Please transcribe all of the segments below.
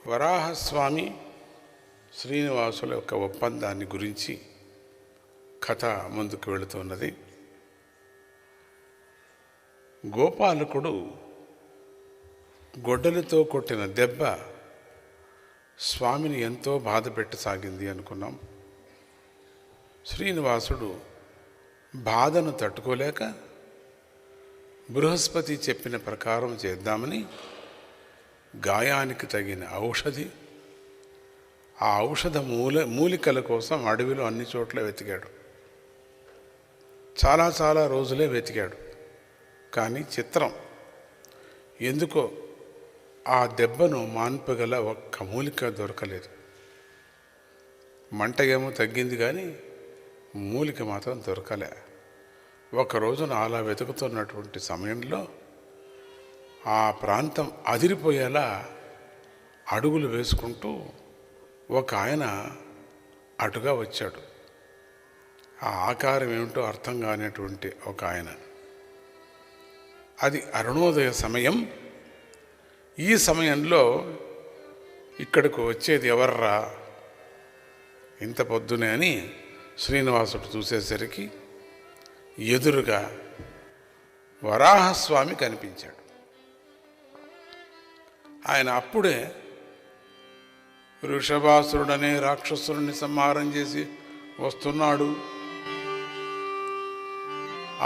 వరాహస్వామి శ్రీనివాసుల యొక్క ఒప్పందాన్ని గురించి కథ ముందుకు వెళుతున్నది. గోపాలకుడు గొడ్డలితో కొట్టిన దెబ్బ స్వామిని ఎంతో బాధ పెట్టసాగింది అనుకున్నాం. శ్రీనివాసుడు బాధను తట్టుకోలేక బృహస్పతి చెప్పిన ప్రకారం చేద్దామని గాయానికి తగిన ఔషధి, ఆ ఔషధ మూలికల కోసం అడవిలో అన్ని చోట్ల వెతికాడు. చాలా రోజులే వెతికాడు. కానీ చిత్రం, ఎందుకో ఆ దెబ్బను మాన్పగల ఒక్క మూలిక దొరకలేదు. మంట ఏమో తగ్గింది కానీ మూలిక మాత్రం దొరకలే. ఒకరోజున అలా వెతుకుతున్నటువంటి సమయంలో ఆ ప్రాంతం అదిరిపోయేలా అడుగులు వేసుకుంటూ ఒక ఆయన అటుగా వచ్చాడు. ఆ ఆకారం ఏమిటో అర్థం కానిటువంటి ఒక ఆయన. అది అరుణోదయ సమయం. ఈ సమయంలో ఇక్కడికి వచ్చేది ఎవర్రా ఇంత పొద్దునే అని శ్రీనివాసుడు చూసేసరికి ఎదురుగా వరాహస్వామి కనిపించాడు. ఆయన అప్పుడే వృషభాసురుడనే రాక్షసురుణ్ణి సంహారం చేసి వస్తున్నాడు.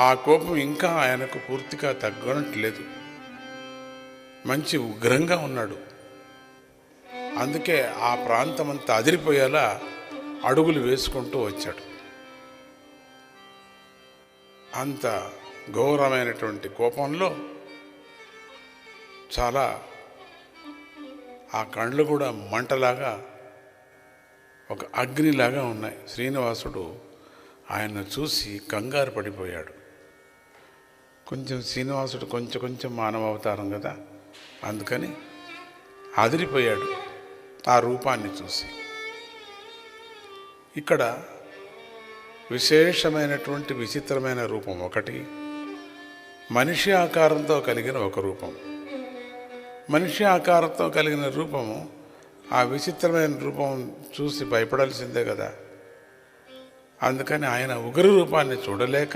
ఆ కోపం ఇంకా ఆయనకు పూర్తిగా తగ్గనట్లేదు. మంచి ఉగ్రంగా ఉన్నాడు. అందుకే ఆ ప్రాంతమంతా అదిరిపోయేలా అడుగులు వేసుకుంటూ వచ్చాడు. అంత ఘోరమైనటువంటి కోపంలో చాలా ఆ కళ్ళు కూడా మంటలాగా ఒక అగ్నిలాగా ఉన్నాయి. శ్రీనివాసుడు ఆయన చూసి కంగారు పడిపోయాడు. శ్రీనివాసుడు కొంచెం మానవ అవతారం కదా, అందుకని అదిరిపోయాడు ఆ రూపాన్ని చూసి. ఇక్కడ విశేషమైనటువంటి విచిత్రమైన రూపం ఒకటి, మనిషి ఆకారంతో కలిగిన ఒక రూపం. మనిషి ఆకారంతో కలిగిన రూపము, ఆ విచిత్రమైన రూపం చూసి భయపడాల్సిందే కదా. అందుకని ఆయన ఉగ్ర రూపాన్ని చూడలేక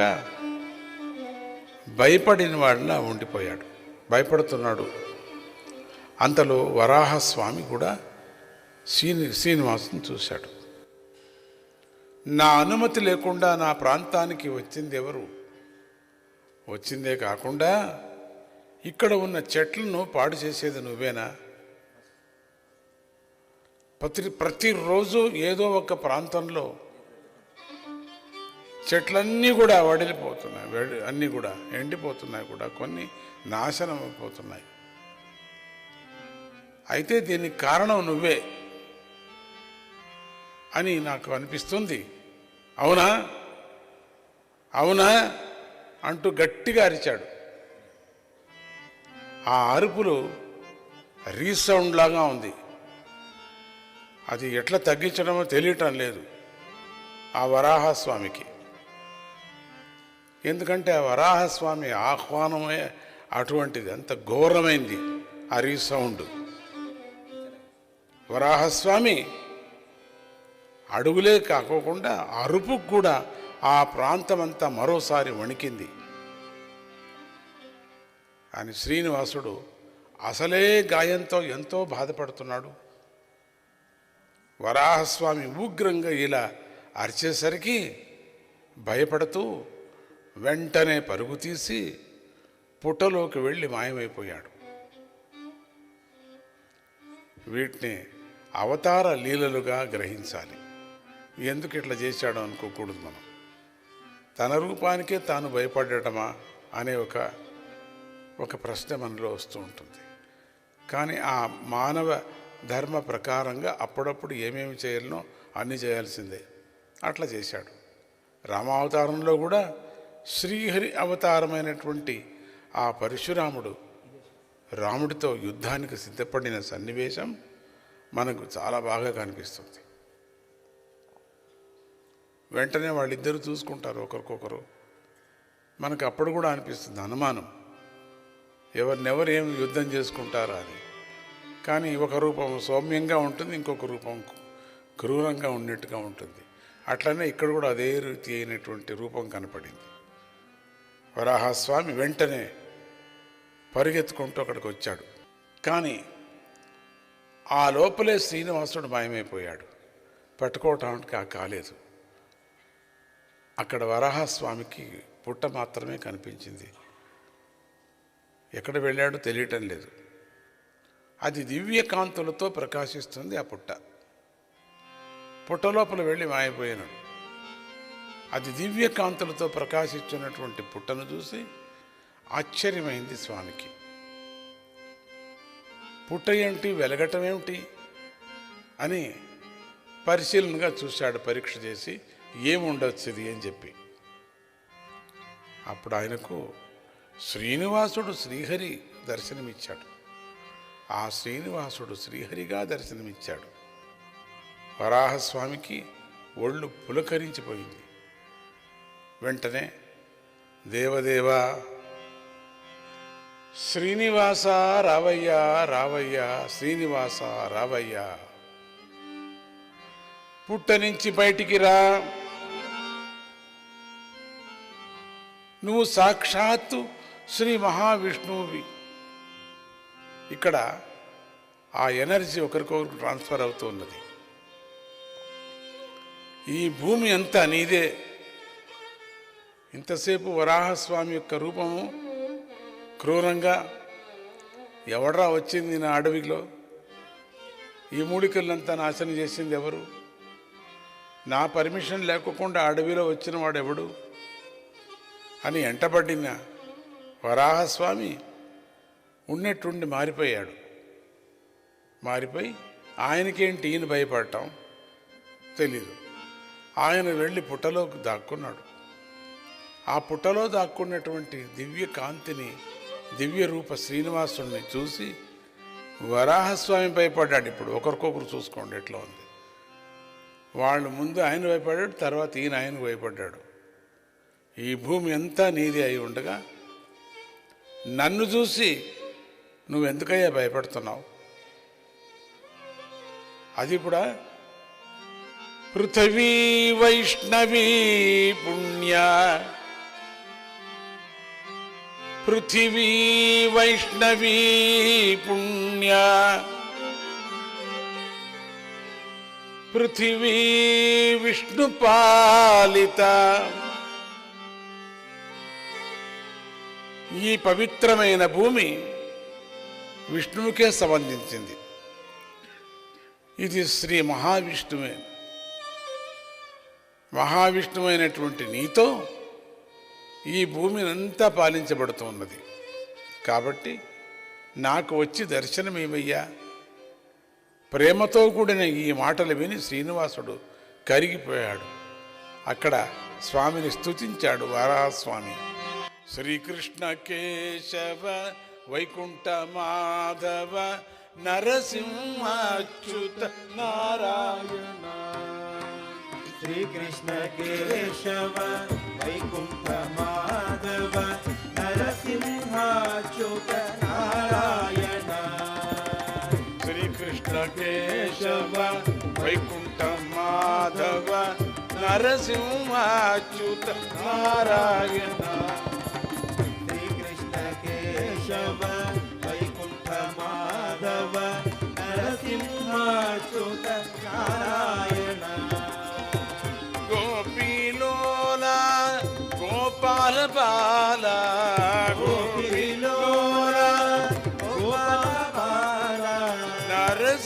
భయపడిన వాడిలా ఉండిపోయాడు, భయపడుతున్నాడు. అంతలో వరాహస్వామి కూడా శ్రీనివాసుని చూశాడు. నా అనుమతి లేకుండా నా ప్రాంతానికి వచ్చింది ఎవరు? వచ్చిందే కాకుండా ఇక్కడ ఉన్న చెట్లను పాడు చేసేది నువ్వేనా? ప్రతిరోజు ఏదో ఒక ప్రాంతంలో చెట్లన్నీ కూడా వడిలిపోతున్నాయి, అన్నీ కూడా ఎండిపోతున్నాయి, కూడా కొన్ని నాశనం అయిపోతున్నాయి. అయితే దీనికి కారణం నువ్వే అని నాకు అనిపిస్తుంది. అవునా అవునా అంటూ గట్టిగా అరిచాడు. ఆ అరుపులు రీసౌండ్ లాగా ఉంది. అది ఎట్లా తగ్గించడమో తెలియటం లేదు ఆ వరాహస్వామికి. ఎందుకంటే ఆ వరాహస్వామి ఆహ్వానమే అటువంటిది, అంత ఘోరమైంది ఆ రీసౌండ్. వరాహస్వామి అడుగులే కాకోకుండా అరుపుకు కూడా ఆ ప్రాంతమంతా మరోసారి వణికింది. అని శ్రీనివాసుడు అసలే గాయంతో ఎంతో బాధపడుతున్నాడు. వరాహస్వామి ఉగ్రంగా ఇలా అరిచేసరికి భయపడుతూ వెంటనే పరుగు తీసి పుట్టలోకి వెళ్ళి మాయమైపోయాడు. వీటిని అవతార లీలలుగా గ్రహించాలి. ఎందుకు ఇట్లా చేశాడో అనుకోకూడదు. మనం తన రూపానికే తాను భయపడటమా అనే ఒక ప్రశ్న మనలో వస్తూ ఉంటుంది. కానీ ఆ మానవ ధర్మ ప్రకారంగా అప్పుడప్పుడు ఏమేమి చేయాలనో అన్నీ చేయాల్సిందే. అట్లా చేశాడు. రామావతారంలో కూడా శ్రీహరి అవతారమైనటువంటి ఆ పరశురాముడు రాముడితో యుద్ధానికి సిద్ధపడిన సన్నివేశం మనకు చాలా బాగా కనిపిస్తుంది. వెంటనే వాళ్ళిద్దరూ చూసుకుంటారు ఒకరికొకరు. మనకు అప్పుడు కూడా అనిపిస్తుంది అనుమానం, ఎవరినెవరు ఏం యుద్ధం చేసుకుంటారా అని. కానీ ఒక రూపం సౌమ్యంగా ఉంటుంది, ఇంకొక రూపం క్రూరంగా ఉన్నట్టుగా ఉంటుంది. అట్లనే ఇక్కడ కూడా అదే రీతి అయినటువంటి రూపం కనపడింది. వరాహస్వామి వెంటనే పరిగెత్తుకుంటూ అక్కడికి వచ్చాడు. కానీ ఆ లోపలే శ్రీనివాసుడు మాయమైపోయాడు. పట్టుకోవటానికి కాలేదు. అక్కడ వరాహస్వామికి పుట్ట మాత్రమే కనిపించింది. ఎక్కడ వెళ్ళాడో తెలియటం లేదు. అది దివ్య కాంతులతో ప్రకాశిస్తుంది. ఆ పుట్ట లోపల వెళ్ళి మాయపోయినాడు. అది దివ్య కాంతులతో ప్రకాశించినటువంటి పుట్టను చూసి ఆశ్చర్యమైంది స్వామికి. పుట్ట ఏమిటి, వెలగటం ఏమిటి అని పరిశీలనగా చూశాడు, పరీక్ష చేసి ఏముండొచ్చు ఇది అని చెప్పి. అప్పుడు ఆయనకు శ్రీనివాసుడు శ్రీహరి దర్శనమిచ్చాడు. ఆ శ్రీనివాసుడు శ్రీహరిగా దర్శనమిచ్చాడు. వరాహస్వామికి ఒళ్ళు పులకరించిపోయింది. వెంటనే దేవదేవా శ్రీనివాస రావయ్యా రావయ్యా, శ్రీనివాస రావయ్యా, పుట్ట నుంచి బయటికి రా, నువ్వు సాక్షాత్తు శ్రీ మహావిష్ణువువి. ఇక్కడ ఆ ఎనర్జీ ఒకరికొకరికి ట్రాన్స్ఫర్ అవుతూ ఉన్నది. ఈ భూమి అంతా నీదే. ఇంతసేపు వరాహస్వామి యొక్క రూపము క్రూరంగా, ఎవడ్రా వచ్చింది నా అడవిలో, ఈ మూలికలంతా నాశనం చేసింది ఎవరు, నా పర్మిషన్ లేకుండా అడవిలో వచ్చిన వాడెవడు అని ఎంటబడిన వరాహస్వామి ఉన్నట్టుండి మారిపోయాడు. మారిపోయి ఆయనకేంటి ఈయన భయపడటం తెలీదు. ఆయన వెళ్ళి పుట్టలోకి దాక్కున్నాడు. ఆ పుట్టలో దాక్కున్నటువంటి దివ్య కాంతిని, దివ్య రూప శ్రీనివాసుని చూసి వరాహస్వామి భయపడ్డాడు. ఇప్పుడు ఒకరికొకరు చూసుకోండి ఎట్లా ఉంది. వాళ్ళు ముందు ఆయన భయపడ్డాడు, తర్వాత ఈయన ఆయనకు భయపడ్డాడు. ఈ భూమి అంతా నీది అయి ఉండగా నన్ను చూసి నువ్వెందుకయ్యా భయపడుతున్నావు? అది కూడా పృథివీ వైష్ణవీ పుణ్య, పృథివీ వైష్ణవీ పుణ్య, పృథివీ విష్ణుపాలిత. ఈ పవిత్రమైన భూమి విష్ణువుకే సంబంధించింది. ఇది శ్రీ మహావిష్ణువే. మహావిష్ణువైనటువంటి నీతో ఈ భూమిని అంతా పాలించబడుతూ ఉన్నది. కాబట్టి నాకు వచ్చి దర్శనమేమయ్యా. ప్రేమతో కూడిన ఈ మాటలు విని శ్రీనివాసుడు కరిగిపోయాడు. అక్కడ స్వామిని స్తుతించాడు వరాహస్వామి. శ్రీకృష్ణ కేశవ వైకుంఠ మాధవ నరసింహాచ్యుత నారాయణ. శ్రీకృష్ణ కేశవ వైకుంఠ మాధవ నరసింహాచ్యుత నారాయణ. శ్రీకృష్ణ కేశవ వైకుంఠ మాధవ నరసింహాచ్యుత నారాయణ. శ్రీకృష్ణ కేశవ వైకుంఠ సింహాచ్యుత నారాయణ గోపీలోల గోపాల బాల గోపిలోల గోపాల బాల నరసింహాచ్యుత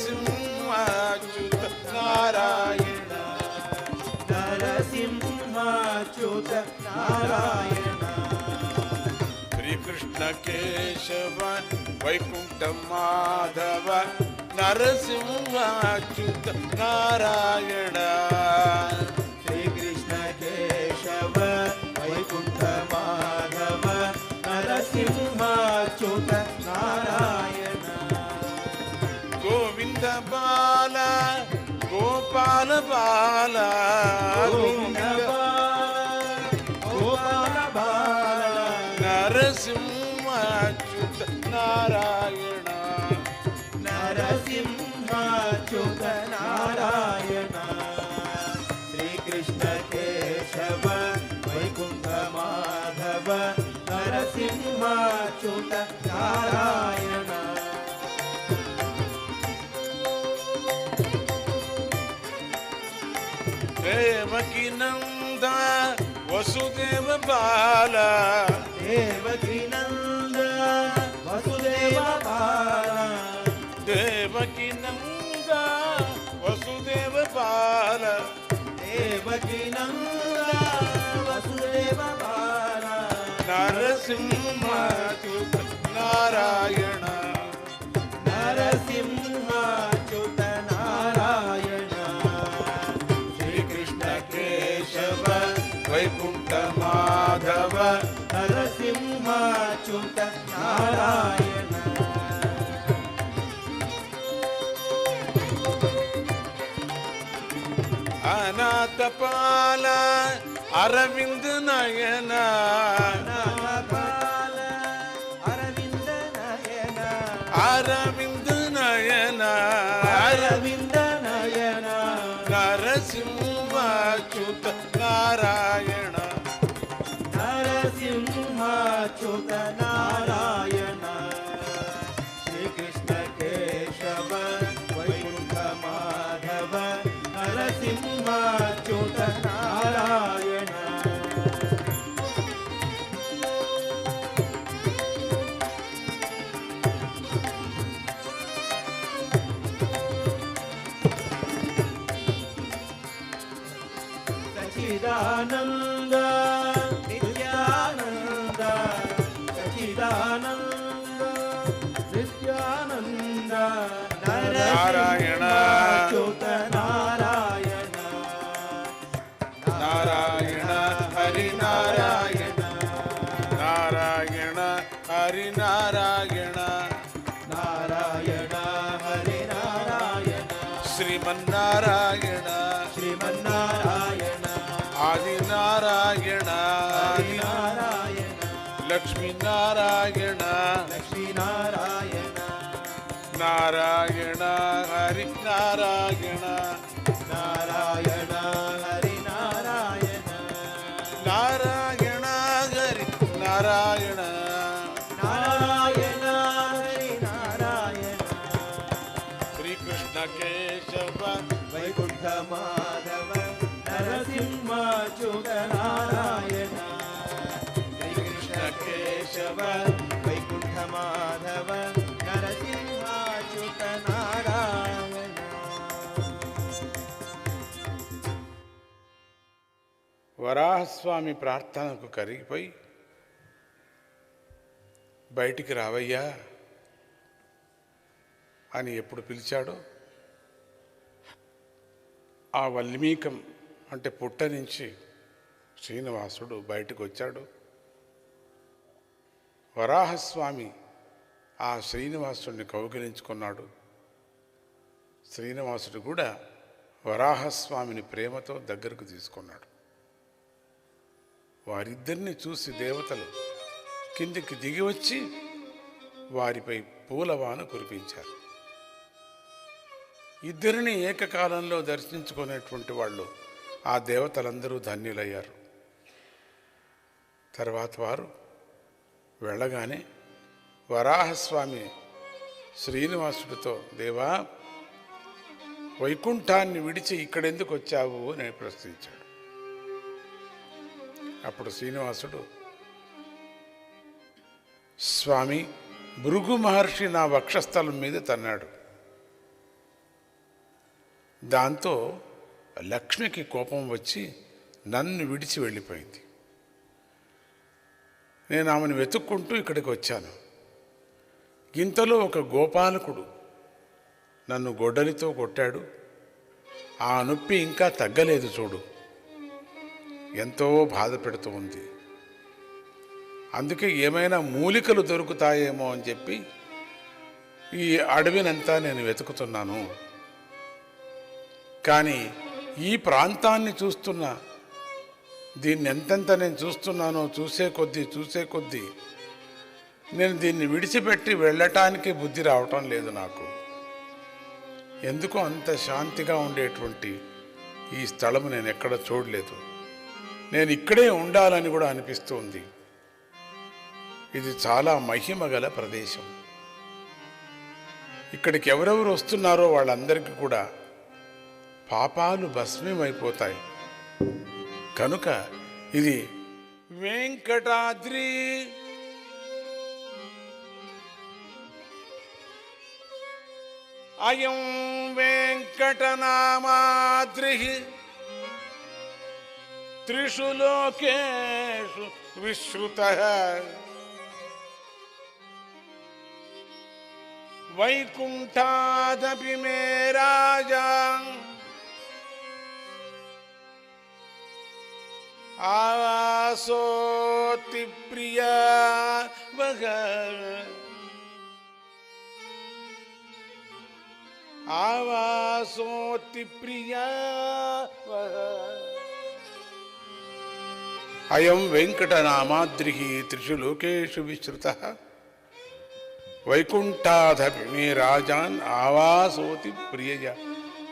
నారాయణ నరసింహాచ్యుత నారాయణ శ్రీకృష్ణ కేశవ వైకుంఠ మాధవ నరసింహాచ్యుత నారాయణ శ్రీకృష్ణ కేశవ వైకుంఠ మాధవ నరసింహాచ్యుత నారాయణ గోవింద బాల గోపాల బాల గోవింద బాల గోపాల బాల నరసింహాచ్యుత నారాయణ నరసింహాచ్యుత నారాయణ శ్రీకృష్ణ కేశవ వైకుంఠ మాధవ నరసింహాచ్యుత నారాయణ దేవకి నంద వసుదేవ బాల దేవకీ నంద వసుదేవ బాల దేవకి నంద వసుదేవ బాల దేవకీ నంద వసుదేవ బాల నరసింహాచ్యుత నారాయణ నరసింహాచ్యుత నారాయణ శ్రీకృష్ణ కేశవ వైకుంఠ మాధవ నరసింహాచ్యుత నారాయణ అనాథ పాల అరవింద నయన నాగపాల అరవింద నయన అరవింద నయన అరవింద నయన నరసింహాచ్యుత నారాయణ నరసింహాచ్యుత నారాయణ శ్రీకృష్ణ కేశవ వైకుంఠ మాధవ నరసింహాచ్యుత నారాయణ సచిదానంద నిత్యానంద సచిదానంద నిత్యానంద నారాయణ. నరసింహాచ్యుత నారాయణ నారాయణ హరి నారాయణ నారాయణ హరి నారాయణ నారాయణ హరి నారాయణ శ్రీమన్నారాయణ శ్రీమన్నారాయణ ఆది నారాయణ హరి నారాయణ లక్ష్మీ నారాయణ లక్ష్మీనారాయణ నారాయణ హరి నారాయణ నారాయణ హరి నారాయణ నారాయణ హరి నారాయణ నారాయణ హరి నారాయణ శ్రీకృష్ణ కేశవ వైకుంఠ మాధవ నరసింహాచ్యుత నారాయణ శ్రీకృష్ణ కేశవ వైకుంఠ మాధవ నరసింహాచ్యుత నారాయణ వరాహస్వామి ప్రార్థనకు కరిగిపోయి బయటికి రావయ్యా అని ఎప్పుడు పిలిచాడో ఆ వల్మీకం అంటే పుట్ట నుంచి శ్రీనివాసుడు బయటకు వచ్చాడు. వరాహస్వామి ఆ శ్రీనివాసుడిని కౌగిలించుకున్నాడు. శ్రీనివాసుడు కూడా వరాహస్వామిని ప్రేమతో దగ్గరకు తీసుకున్నాడు. వారిద్దరిని చూసి దేవతలు కిందికి దిగి వచ్చి వారిపై పూలవాన కురిపించారు. ఇద్దరిని ఏకకాలంలో దర్శించుకునేటువంటి వాళ్ళు ఆ దేవతలందరూ ధన్యులయ్యారు. తర్వాత వారు వెళ్ళగానే వరాహస్వామి శ్రీనివాసుడితో, దేవా వైకుంఠాన్ని విడిచి ఇక్కడెందుకు వచ్చావు అని ప్రశ్నించాడు. అప్పుడు శ్రీనివాసుడు, స్వామి, భృగు మహర్షి నా వక్షస్థలం మీద తన్నాడు. దాంతో లక్ష్మికి కోపం వచ్చి నన్ను విడిచి వెళ్ళిపోయింది. నేను ఆమెను వెతుక్కుంటూ ఇక్కడికి వచ్చాను. ఇంతలో ఒక గోపాలకుడు నన్ను గొడ్డలితో కొట్టాడు. ఆ నొప్పి ఇంకా తగ్గలేదు చూడు. ఎంతో బాధ పెడుతూ ఉంది. అందుకే ఏమైనా మూలికలు దొరుకుతాయేమో అని చెప్పి ఈ అడవినంతా నేను వెతుకుతున్నాను. కానీ ఈ ప్రాంతాన్ని చూస్తున్నా, దీన్ని ఎంతెంత నేను చూస్తున్నానో చూసే కొద్దీ నేను దీన్ని విడిచిపెట్టి వెళ్ళటానికి బుద్ధి రావటం లేదు నాకు. ఎందుకో అంత శాంతిగా ఉండేటువంటి ఈ స్థలము నేను ఎక్కడ చూడలేదు. నేను ఇక్కడే ఉండాలని కూడా అనిపిస్తుంది. ఇది చాలా మహిమ గల ప్రదేశం. ఇక్కడికి ఎవరెవరు వస్తున్నారో వాళ్ళందరికీ కూడా పాపాలు భస్మమైపోతాయి. కనుక ఇది వెంకటాద్రి. అయం వెంకటనామాద్రి త్రిషు లోకేషు విశ్రుతః వైకుంఠాదపి మే రాజా ఆవాసోతి ప్రియా వగ ఆవాసోతి ప్రియా వగ. అయం వెంకటనామాద్రి త్రిషు లోకేషు విశ్రుతః వైకుంఠాదపి మే రాజాన్ ఆవాసోతి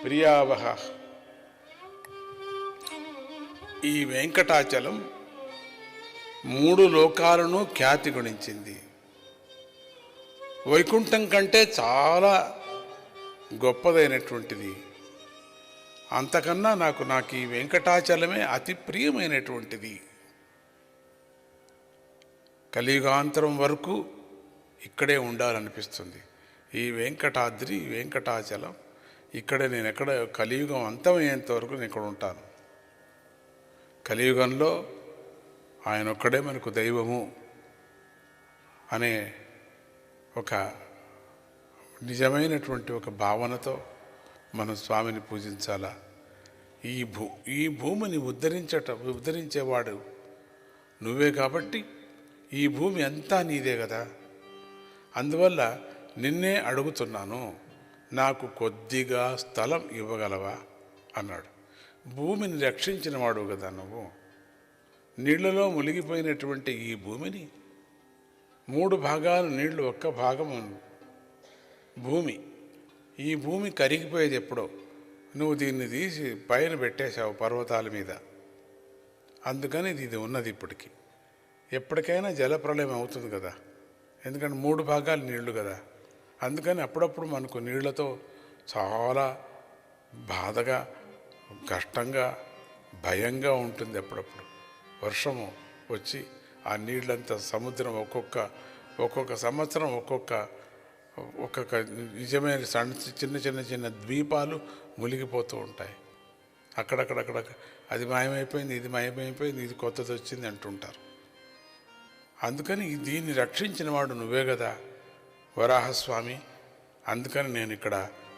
ప్రియావహ. ఈ వెంకటాచలం 3 లోకాలను ఖ్యాతి గుణించింది. వైకుంఠం కంటే చాలా గొప్పదైనటువంటిది. అంతకన్నా నాకు ఈ వెంకటాచలమే అతి ప్రియమైనటువంటిది. కలియుగాంతరం వరకు ఇక్కడే ఉండాలనిపిస్తుంది. ఈ వెంకటాద్రి, వెంకటాచలం ఇక్కడే నేను ఎక్కడ కలియుగం అంతమయ్యేంత వరకు నేను ఇక్కడ ఉంటాను. కలియుగంలో ఆయన ఒక్కడే మనకు దైవము అనే ఒక నిజమైనటువంటి ఒక భావనతో మనం స్వామిని పూజించాలా. ఈ భూమిని ఉద్ధరించేవాడు నువ్వే కాబట్టి ఈ భూమి అంతా నీదే కదా. అందువల్ల నిన్నే అడుగుతున్నాను, నాకు కొద్దిగా స్థలం ఇవ్వగలవా అన్నాడు. భూమిని రక్షించిన వాడు కదా నువ్వు. నీళ్లలో మునిగిపోయినటువంటి ఈ భూమిని 3 భాగాలు నీళ్లు, 1 భాగం భూమి. ఈ భూమి కరిగిపోయేది ఎప్పుడో. నువ్వు దీన్ని తీసి పైన పెట్టేశావు పర్వతాల మీద. అందుకని ఇది ఉన్నది ఇప్పటికీ. ఎప్పటికైనా జలప్రళయం అవుతుంది కదా, ఎందుకంటే 3 భాగాలు నీళ్లు కదా. అందుకని అప్పుడప్పుడు మనకు నీళ్లతో చాలా బాధగా, కష్టంగా, భయంగా ఉంటుంది. అప్పుడప్పుడు వర్షము వచ్చి ఆ నీళ్ళంతా సముద్రం ఒక్కొక్క సంవత్సరం ఒక్కొక్క నిజమైన చిన్న ద్వీపాలు మునిగిపోతూ ఉంటాయి. అక్కడక్కడ అది మాయమైపోయింది, ఇది మాయమైపోయింది, ఇది కొత్తది వచ్చింది అంటుంటారు. అందుకని దీన్ని రక్షించిన వాడు నువ్వే కదా వరాహస్వామి. అందుకని నేను ఇక్కడ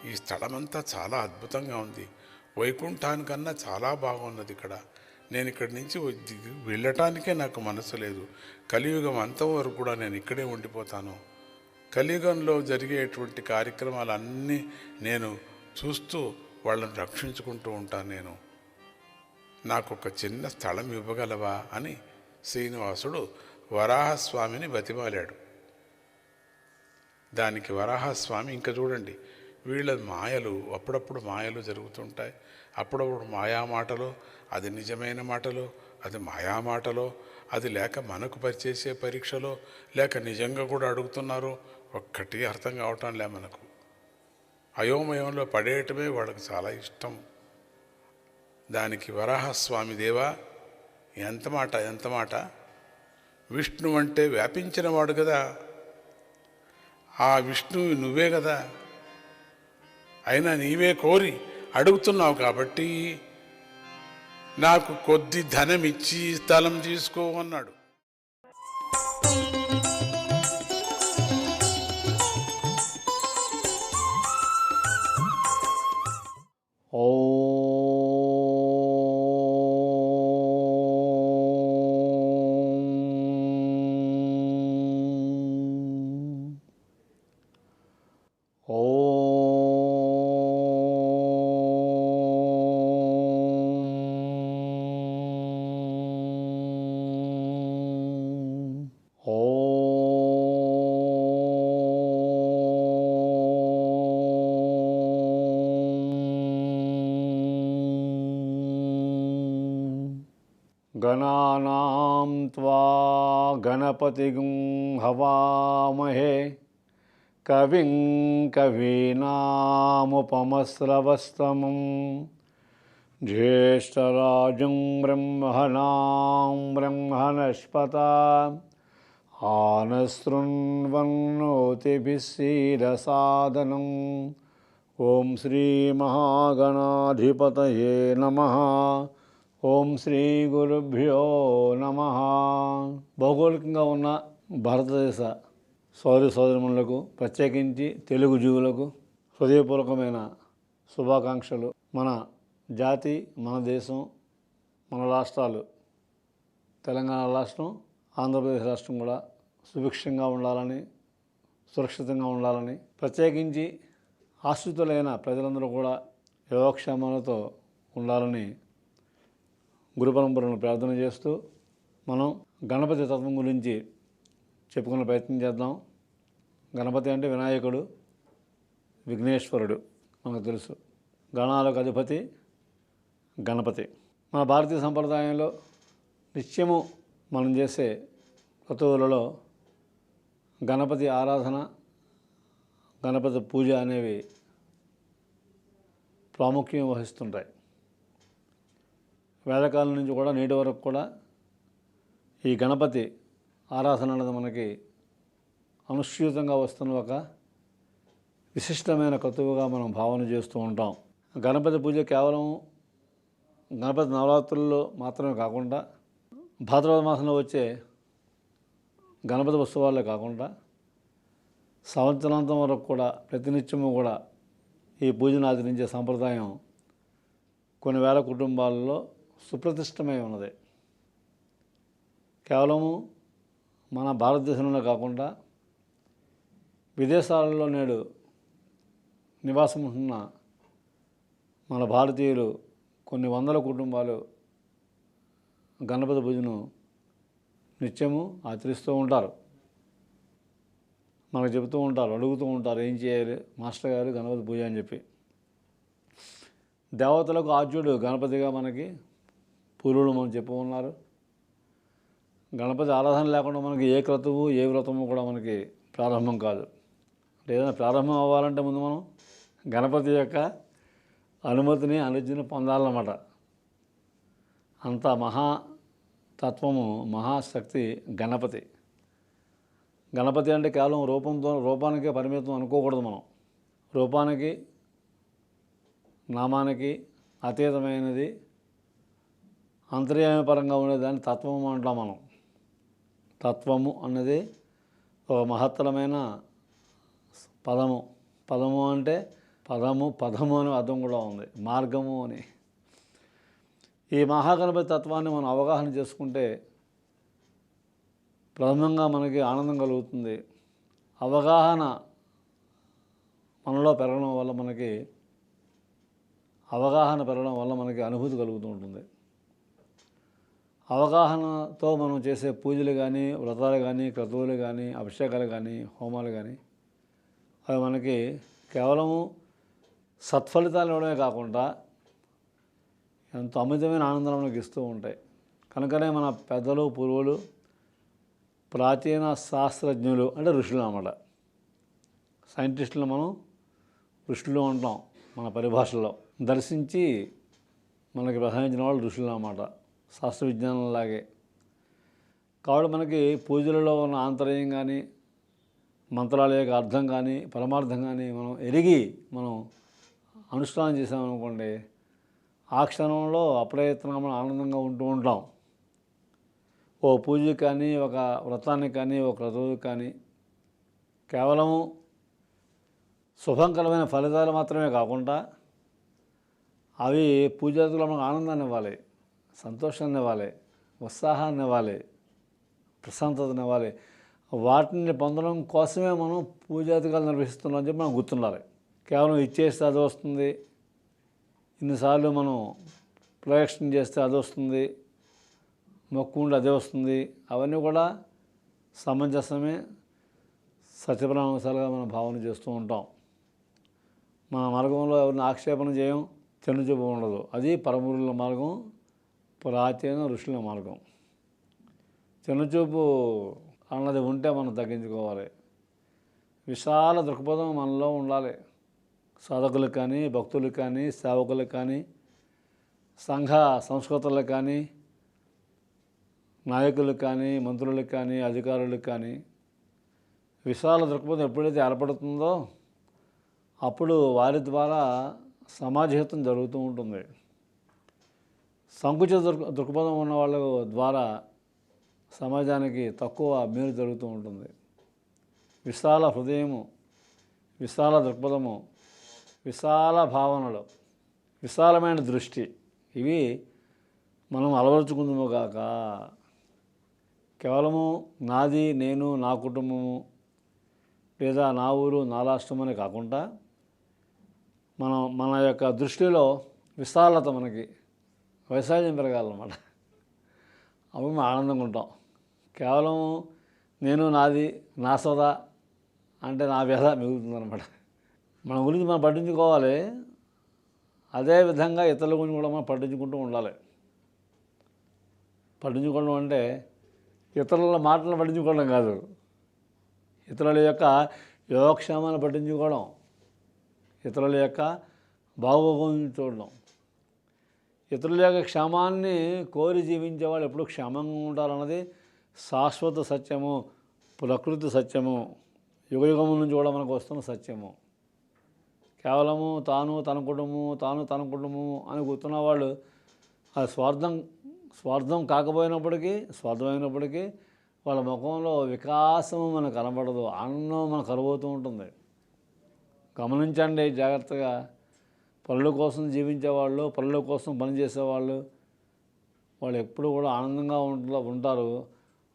ఈ స్థలమంతా చాలా అద్భుతంగా ఉంది. వైకుంఠానికన్నా చాలా బాగున్నది ఇక్కడ. నేను ఇక్కడి నుంచి వెళ్ళటానికే నాకు మనసు లేదు. కలియుగం అంతం వరకు కూడా నేను ఇక్కడే ఉండిపోతాను. కలియుగంలో జరిగేటువంటి కార్యక్రమాలన్నీ నేను చూస్తూ వాళ్ళని రక్షించుకుంటూ ఉంటాను. నాకు ఒక చిన్న స్థలం ఇవ్వగలవా అని శ్రీనివాసుడు వరాహస్వామిని బతిమాలాడు. దానికి వరాహస్వామి, ఇంకా చూడండి, వీళ్ళ మాయలు, అప్పుడప్పుడు మాయలు జరుగుతుంటాయి. అప్పుడప్పుడు మాయామాటలో, అది నిజమైన మాటలో, అది మాయామాటలో, అది లేక మనకు పరిచేసే పరీక్షలో, లేక నిజంగా కూడా అడుగుతున్నారు, ఒక్కటి అర్థం కావటం లే మనకు. అయోమయంలో పడేయటమే వాళ్ళకి చాలా ఇష్టం. దానికి వరాహస్వామి దేవా, ఎంత మాట, విష్ణు అంటే వ్యాపించినవాడు కదా, ఆ విష్ణువు నువ్వే కదా, అయినా నీవే కోరి అడుగుతున్నావు కాబట్టి నాకు కొద్ది ధనం ఇచ్చి స్థలం తీసుకో అన్నాడు. గణానాం త్వా గణపతిగుం హవామహే కవిం కవీనాముపమస్రవస్తమం జ్యేష్ఠరాజం బ్రహ్మణాం బ్రహ్మణస్పత ఆనశృణ్వన్నోతిభిస్సీదసాదనం. ఓం శ్రీ మహాగణాధిపతయే నమః. ఓం శ్రీ గురుభ్యో నమః. భౌగోళికంగా ఉన్న భారతదేశ సోదరి సోదరిమణులకు, ప్రత్యేకించి తెలుగు జీవులకు హృదయపూర్వకమైన శుభాకాంక్షలు. మన జాతి, మన దేశం, మన రాష్ట్రాలు, తెలంగాణ రాష్ట్రం, ఆంధ్రప్రదేశ్ రాష్ట్రం కూడా సుభిక్షంగా ఉండాలని, సురక్షితంగా ఉండాలని, ప్రత్యేకించి ఆశ్రితులైన ప్రజలందరూ కూడా యోగక్షేమాలతో ఉండాలని గురు పరంపరను ప్రార్థన చేస్తూ మనం గణపతి తత్వం గురించి చెప్పుకునే ప్రయత్నం చేద్దాం. గణపతి అంటే వినాయకుడు, విఘ్నేశ్వరుడు మనకు తెలుసు. గణాలకు అధిపతి గణపతి. మన భారతీయ సంప్రదాయంలో నిత్యము మనం చేసే క్రతువులలో గణపతి ఆరాధన, గణపతి పూజ అనేవి ప్రాముఖ్యం వహిస్తుంటాయి. వేదకాలం నుంచి కూడా నేటి వరకు కూడా ఈ గణపతి ఆరాధన అనేది మనకి అనుష్యూతంగా వస్తున్న ఒక విశిష్టమైన క్రతువుగా మనం భావన చేస్తూ ఉంటాం. గణపతి పూజ కేవలం గణపతి నవరాత్రుల్లో మాత్రమే కాకుండా, భాద్రపద మాసంలో వచ్చే గణపతి ఉత్సవాలే కాకుండా సంవత్సరాంతం వరకు కూడా ప్రతినిత్యము కూడా ఈ పూజను ఆచరించే సంప్రదాయం కొన్ని వేల కుటుంబాలలో సుప్రతిష్టమై ఉన్నది. కేవలము మన భారతదేశంలో కాకుండా విదేశాలలో నేడు నివాసం ఉంటున్న మన భారతీయులు కొన్ని వందల కుటుంబాలు గణపతి పూజను నిత్యము ఆచరిస్తూ ఉంటారు. మనకు చెబుతూ ఉంటారు, అడుగుతూ ఉంటారు, ఏం చేయాలి మాస్టర్ గారు గణపతి పూజ అని చెప్పి. దేవతలకు ఆద్యుడు గణపతిగా మనకి పూర్వులు మనం చెప్పు ఉన్నారు. గణపతి ఆరాధన లేకుండా మనకి ఏ క్రతువు, ఏ వ్రతము కూడా మనకి ప్రారంభం కాదు. ఏదైనా ప్రారంభం అవ్వాలంటే ముందు మనం గణపతి యొక్క అనుమతిని, అనుజ్ఞని పొందాలన్నమాట. అంత మహాతత్వము, మహాశక్తి గణపతి. గణపతి అంటే కేవలం రూపానికే పరిమితం అనుకోకూడదు మనం. రూపానికి, నామానికి అతీతమైనది, అంతర్యామపరంగా ఉండేదాన్ని తత్వము అంటాం మనం. తత్వము అన్నది ఒక మహత్తరమైన పదము. పదము అంటే పదము అనే అర్థం కూడా ఉంది, మార్గము అని. ఈ మహాగణపతి తత్వాన్ని మనం అవగాహన చేసుకుంటే ప్రథమంగా మనకి ఆనందం కలుగుతుంది. అవగాహన మనలో పెరగడం వల్ల మనకి అనుభూతి కలుగుతూ ఉంటుంది. అవగాహనతో మనం చేసే పూజలు కానీ, వ్రతాలు కానీ, క్రతువులు కానీ, అభిషేకాలు కానీ, హోమాలు కానీ అవి మనకి కేవలము సత్ఫలితాలు ఇవ్వడమే కాకుండా ఎంతో అమితమైన ఆనందాన్ని మనకి ఇస్తూ ఉంటాయి. కనుకనే మన పెద్దలు, పూర్వులు, ప్రాచీన శాస్త్రజ్ఞులు అంటే ఋషులు అన్నమాట, సైంటిస్టులు మనం ఋషులు అంటాం మన పరిభాషలో. దర్శించి మనకి ప్రసాదించిన వాళ్ళు ఋషులు అన్నమాట, శాస్త్ర విజ్ఞానంలాగే. కాబట్టి మనకి పూజలలో ఉన్న ఆంతర్యం కానీ, మంత్రాల యొక్క అర్థం కానీ, పరమార్థం కానీ మనం ఎరిగి మనం అనుష్ఠానం చేసామనుకోండి, ఆ క్షణంలో అప్రయత్నంగా మనం ఆనందంగా ఉంటూ ఉంటాం. ఓ పూజకి కానీ, ఒక వ్రతానికి కానీ, ఒక క్రతువుకి కానీ కేవలము శుభంకరమైన ఫలితాలు మాత్రమే కాకుండా అవి పూజాతులు మనకు ఆనందాన్ని ఇవ్వాలి, సంతోషాన్ని ఇవ్వాలి, ఉత్సాహాన్ని ఇవ్వాలి, ప్రశాంతతని ఇవ్వాలి. వాటిని పొందడం కోసమే మనం పూజాదికాలు నిర్వహిస్తున్నాం అని చెప్పి మనం గుర్తుండాలి. కేవలం ఇచ్చేస్తే అది వస్తుంది, ఇన్నిసార్లు మనం ప్రదక్షిణ చేస్తే అది వస్తుంది, మొక్కుండి అదే వస్తుంది, అవన్నీ కూడా సమంజసమే, సత్యప్రమాణాలుగా మనం భావన చేస్తూ ఉంటాం. మన మార్గంలో ఎవరిని ఆక్షేపణ చేయం, చెన్నుచూపు ఉండదు. అది పరమగురుల మార్గం, ప్రాచీన ఋషుల మార్గం. చెన్నుచూపు అన్నది ఉంటే మనం తగ్గించుకోవాలి. విశాల దృక్పథం మనలో ఉండాలి. సాధకులకు కానీ, భక్తులకు కానీ, సేవకులకు కానీ, సంఘ సంస్కృతులకు కానీ, నాయకులకు కానీ, మంత్రులకు కానీ, అధికారులకు కానీ విశాల దృక్పథం ఎప్పుడైతే ఏర్పడుతుందో అప్పుడు వారి ద్వారా సమాజహితం జరుగుతూ ఉంటుంది. సంకుచిత దృక్పథం ఉన్న వాళ్ళ ద్వారా సమాజానికి తక్కువ మేలు జరుగుతూ ఉంటుంది. విశాల హృదయము, విశాల దృక్పథము, విశాల భావనలు, విశాలమైన దృష్టి, ఇవి మనం అలవరుచుకుందాము కాక కేవలము నాది, నేను, నా కుటుంబము లేదా నా ఊరు, నా రాష్ట్రం అని కాకుండా మన యొక్క దృష్టిలో విశాలత, మనకి వైశాల్యం పెరగాలన్నమాట. అప్పుడు మనం ఆనందంగా ఉంటాం. కేవలం నేను, నాది, నా సోదా అంటే నా వ్యధ మిగులుతుందన్నమాట. మన గురించి మనం పట్టించుకోవాలి, అదేవిధంగా ఇతరుల గురించి కూడా మనం పట్టించుకుంటూ ఉండాలి. పట్టించుకోవడం అంటే ఇతరుల మాటలను పట్టించుకోవడం కాదు, ఇతరుల యొక్క యోగక్షేమాన్ని పట్టించుకోవడం, ఇతరుల యొక్క బాగోగుం చూడడం. ఇతరుల యొక్క క్షేమాన్ని కోరి జీవించే వాళ్ళు ఎప్పుడు క్షేమంగా ఉంటారన్నది శాశ్వత సత్యము, ప్రకృతి సత్యము, యుగయుగము నుంచి కూడా మనకు వస్తున్న సత్యము. కేవలము తాను తన కుటుంబము అని గుర్తున్న వాళ్ళు అది స్వార్థం కాకపోయినప్పటికీ, స్వార్థమైనప్పటికీ వాళ్ళ ముఖంలో వికాసము మనకు కనబడదు, ఆనందం మనకు కలుగుతూ ఉంటుంది. గమనించండి జాగ్రత్తగా. పనుల కోసం జీవించేవాళ్ళు, పనుల కోసం పనిచేసేవాళ్ళు, వాళ్ళు ఎప్పుడు కూడా ఆనందంగా ఉంటారు.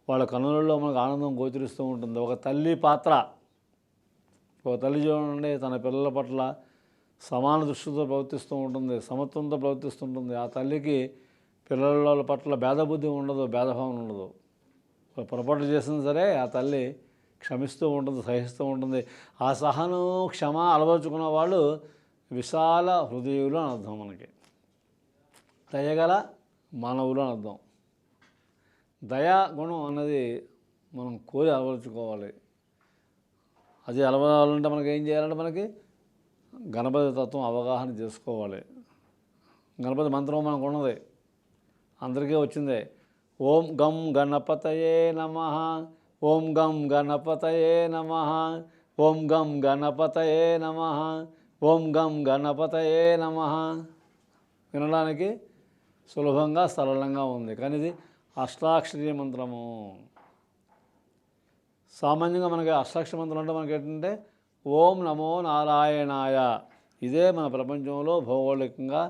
వాళ్ళ కన్నులలో మనకు ఆనందం గోచరిస్తూ ఉంటుంది. ఒక తల్లి పాత్ర, ఒక తల్లి చూడండి తన పిల్లల పట్ల సమాన దృష్టితో ప్రవర్తిస్తూ ఉంటుంది, సమత్వంతో ప్రవర్తిస్తుంటుంది. ఆ తల్లికి పిల్లల పట్ల భేదబుద్ధి ఉండదు, భేదభావం ఉండదు. పొరపాటు చేసినా సరే ఆ తల్లి క్షమిస్తూ ఉంటుంది, సహిస్తూ ఉంటుంది. ఆ సహనం, క్షమ అలవరుచుకున్న వాళ్ళు విశాల హృదయులు అని అర్థం. మనకి దయగల మానవులు అని అర్థం. దయా గుణం అన్నది మనం కోరి అలవరుచుకోవాలి. అది అలవాలంటే మనకి ఏం చేయాలంటే మనకి గణపతి తత్వం అవగాహన చేసుకోవాలి. గణపతి మంత్రం మనకు ఉన్నది, అందరికీ వచ్చిందే. ఓం గం గణపతయే నమః, ఓం గం గణపతయే నమః, ఓం గం గణపతయే నమః, ఓం గం గణపతయే నమః. వినడానికి సులభంగా సరళంగా ఉంది, కానీ ఇది అష్టాక్షరీ మంత్రము. సామాన్యంగా మనకి అష్టాక్షరి మంత్రం అంటే మనకి ఏంటంటే ఓం నమో నారాయణాయ. ఇదే మన ప్రపంచంలో భౌగోళికంగా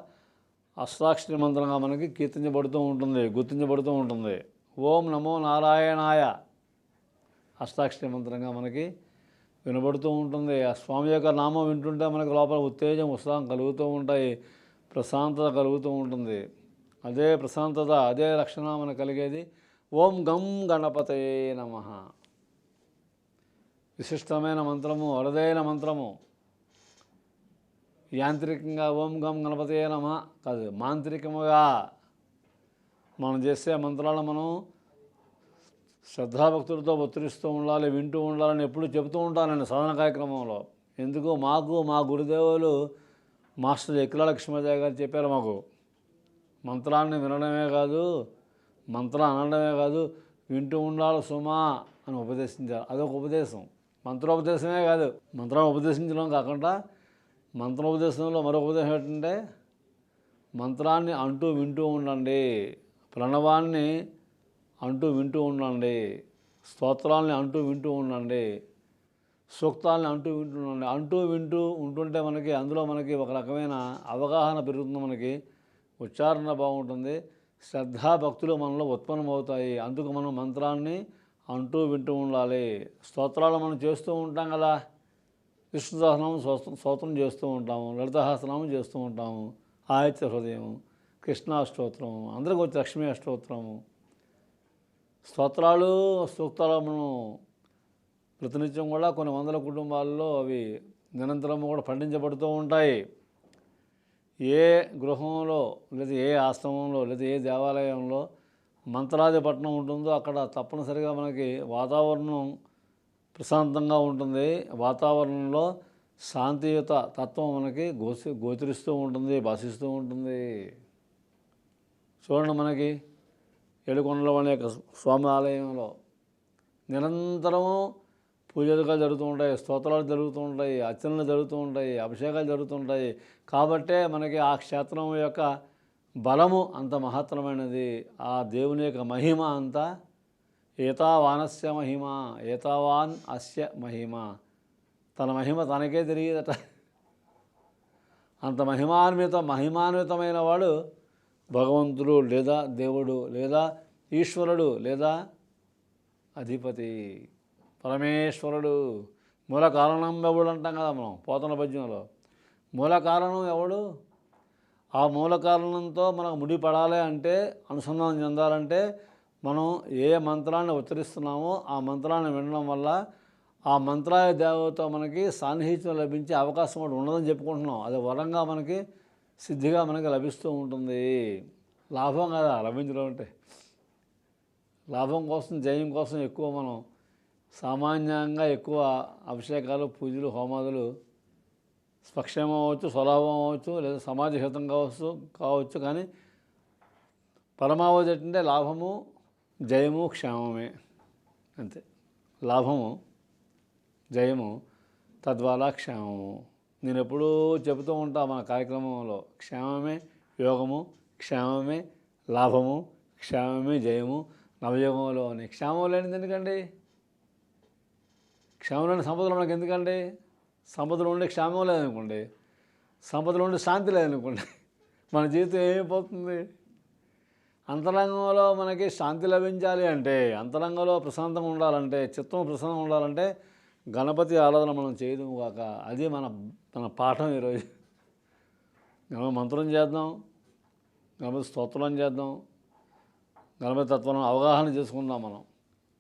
అష్టాక్షరి మంత్రంగా మనకి కీర్తించబడుతూ ఉంటుంది, గుర్తించబడుతూ ఉంటుంది. ఓం నమో నారాయణాయ అష్టాక్షరి మంత్రంగా మనకి వినబడుతూ ఉంటుంది. ఆ స్వామి యొక్క నామం వింటుంటే మనకు లోపల ఉత్తేజం, ఉత్సాహం కలుగుతూ ఉంటాయి, ప్రశాంతత కలుగుతూ ఉంటుంది. అదే ప్రశాంతత, అదే రక్షణ మనకు కలిగేది ఓం గం గణపతయే నమః. విశిష్టమైన మంత్రము, అరుదైన మంత్రము. యాంత్రికంగా ఓం గం గణపతయే నమః కాదు, మాంత్రికముగా మనం చేసే మంత్రాలను మనం శ్రద్ధాభక్తులతో ఉత్తరిస్తూ ఉండాలి, వింటూ ఉండాలని ఎప్పుడు చెబుతూ ఉంటానండి సాధన కార్యక్రమంలో. ఎందుకు మాకు మా గురుదేవులు మాస్టర్ ఎక్కిల లక్ష్మీదేవి గారు చెప్పారు మాకు. మంత్రాన్ని వినడమే కాదు, మంత్రం అనడమే కాదు, వింటూ ఉండాలి సుమా అని ఉపదేశించారు. అదొక ఉపదేశం. మంత్రోపదేశమే కాదు, మంత్రం ఉపదేశించడం కాకుండా మంత్రోపదేశంలో మరొక ఉపదేశం ఏంటంటే మంత్రాన్ని అంటూ వింటూ ఉండండి, ప్రణవాన్ని అంటూ వింటూ ఉండండి, స్తోత్రాలని అంటూ వింటూ ఉండండి, సూక్తాలని అంటూ వింటూ ఉండండి. అంటూ వింటూ ఉంటుంటే మనకి అందులో మనకి ఒక రకమైన అవగాహన పెరుగుతుంది, మనకి ఉచ్చారణ బాగుంటుంది, శ్రద్ధాభక్తులు మనలో ఉత్పన్నమవుతాయి. అందుకు మనం మంత్రాన్ని అంటూ వింటూ ఉండాలి. స్తోత్రాలు మనం చేస్తూ ఉంటాం కదా, విష్ణు సహస్రనామం స్తోత్రం చేస్తూ ఉంటాము, లలిత సహస్రనామం చేస్తూ ఉంటాము, ఆదిత్య హృదయం, కృష్ణాష్టోత్రం, అందరికీ వచ్చి లక్ష్మీ అష్టోత్తరము, స్తోత్రాలు సూక్తాలు మనం ప్రతినిత్యం కూడా కొన్ని వందల కుటుంబాల్లో అవి నిరంతరము కూడా పండించబడుతూ ఉంటాయి. ఏ గృహంలో లేదా ఏ ఆశ్రమంలో లేదా ఏ దేవాలయంలో మంత్రాధిపట్నం ఉంటుందో అక్కడ తప్పనిసరిగా మనకి వాతావరణం ప్రశాంతంగా ఉంటుంది. వాతావరణంలో శాంతియుత తత్వం మనకి గోచరిస్తూ ఉంటుంది, భాషిస్తూ ఉంటుంది. చూడండి, మనకి ఏడుకొండల అనే స్వామి ఆలయంలో నిరంతరము పూజలుగా జరుగుతూ ఉంటాయి, స్తోత్రాలు జరుగుతూ ఉంటాయి, అర్చనలు జరుగుతూ ఉంటాయి, అభిషేకాలు జరుగుతుంటాయి. కాబట్టే మనకి ఆ క్షేత్రం యొక్క బలము అంత మహత్తరమైనది. ఆ దేవుని యొక్క మహిమ అంతా ఏతావానస్య మహిమ, ఏతావాన్ అస్య మహిమ, తన మహిమ తనకే తెలియదట. అంత మహిమాన్వితమైన వాడు భగవంతుడు లేదా దేవుడు లేదా ఈశ్వరుడు లేదా అధిపతి పరమేశ్వరుడు. మూల కారణం ఎవడు అంటాం కదా మనం పోతన పద్యంలో. మూల కారణం ఎవడు? ఆ మూల కారణంతో మనకు ముడిపడాలి అంటే, అనుసంధానం చెందాలంటే మనం ఏ మంత్రాన్ని ఉచ్చరిస్తున్నామో ఆ మంత్రాన్ని వినడం వల్ల ఆ మంత్రాయ దేవతతో మనకి సాన్నిహిత్యం లభించే అవకాశం కూడా ఉండదని చెప్పుకుంటున్నాం. అది వరంగా మనకి సిద్ధిగా మనకి లభిస్తూ ఉంటుంది. లాభం కదా లభించడం అంటే. లాభం కోసం, జయం కోసం ఎక్కువ మనం సామాన్యంగా ఎక్కువ అభిషేకాలు, పూజలు, హోమాదులు స్వక్షేమం అవ్వచ్చు, స్వలాభం అవ్వచ్చు, లేదా సమాజహితం కావచ్చు. కానీ పరమావధి ఏంటంటే లాభము, జయము, క్షేమమే, అంతే. లాభము, జయము, తద్వారా క్షేమము. నేను ఎప్పుడూ చెబుతూ ఉంటా మన కార్యక్రమంలో, క్షేమమే యోగము, క్షేమమే లాభము, క్షేమమే జయము నవయోగంలో అని. క్షేమం లేనిది ఎందుకండి? క్షేమం లేని సంపదలు మనకు ఎందుకండి? సంపదలు ఉండే క్షేమం లేదనుకోండి, సంపదలు ఉండే శాంతి లేదనుకోండి, మన జీవితం ఏమైపోతుంది? అంతరంగంలో మనకి శాంతి లభించాలి అంటే, అంతరంగంలో ప్రశాంతంగా ఉండాలంటే, చిత్తం ప్రశాంతంగా ఉండాలంటే గణపతి ఆరాధన మనం చేయదుము కాక. అది మన పాఠం ఈరోజు. గణపతి మంత్రం చేద్దాం, గణపతి స్తోత్రం చేద్దాం, గణపతి తత్వాన్ని అవగాహన చేసుకుందాం. మనం